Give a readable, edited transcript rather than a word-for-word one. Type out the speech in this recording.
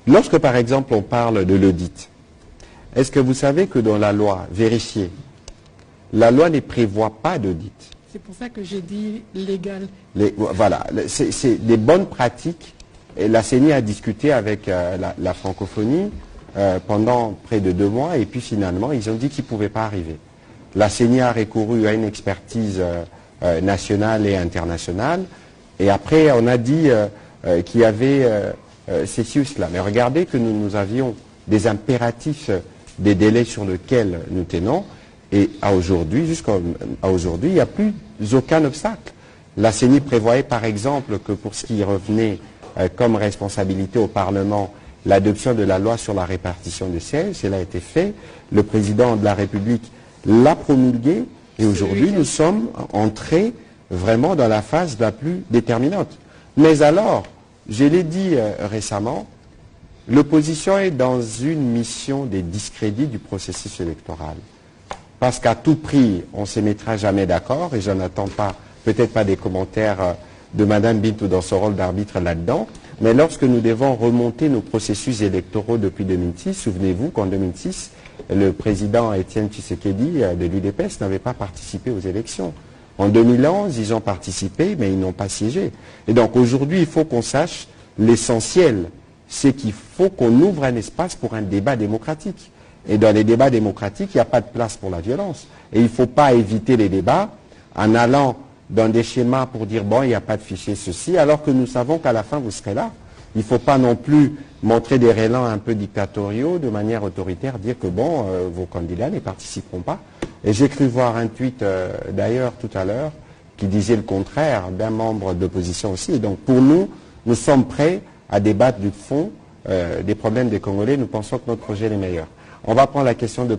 Lorsque, par exemple, on parle de l'audit, est-ce que vous savez que dans la loi, vérifiez, la loi ne prévoit pas d'audit. C'est pour ça que j'ai dit légal. Voilà, c'est des bonnes pratiques. Et la CENI a discuté avec la francophonie pendant près de 2 mois et puis finalement, ils ont dit qu'ils ne pouvaient pas arriver. La CENI a recouru à une expertise nationale et internationale et après, on a dit qu'il y avait ceci ou cela. Mais regardez que nous avions des impératifs, des délais sur lesquels nous tenons. Et jusqu'à aujourd'hui, il n'y a plus aucun obstacle. La CENI prévoyait par exemple que pour ce qui revenait comme responsabilité au Parlement, l'adoption de la loi sur la répartition des sièges, cela a été fait. Le président de la République l'a promulgué et aujourd'hui nous sommes entrés vraiment dans la phase la plus déterminante. Mais alors, je l'ai dit récemment, l'opposition est dans une mission de discrédit du processus électoral. Parce qu'à tout prix, on ne se mettra jamais d'accord, et je n'attends pas, peut-être pas des commentaires de Mme Bintou dans son rôle d'arbitre là-dedans, mais lorsque nous devons remonter nos processus électoraux depuis 2006, souvenez-vous qu'en 2006, le président Étienne Tshisekedi de l'UDPS n'avait pas participé aux élections. En 2011, ils ont participé, mais ils n'ont pas siégé. Et donc aujourd'hui, il faut qu'on sache l'essentiel, c'est qu'il faut qu'on ouvre un espace pour un débat démocratique. Et dans les débats démocratiques, il n'y a pas de place pour la violence. Et il ne faut pas éviter les débats en allant dans des schémas pour dire, bon, il n'y a pas de fichier ceci, alors que nous savons qu'à la fin, vous serez là. Il ne faut pas non plus montrer des relents un peu dictatoriaux, de manière autoritaire, dire que, bon, vos candidats ne participeront pas. Et j'ai cru voir un tweet, d'ailleurs, tout à l'heure, qui disait le contraire d'un membre d'opposition aussi. Et donc, pour nous, nous sommes prêts à débattre du fond des problèmes des Congolais. Nous pensons que notre projet est le meilleur. On va prendre la question de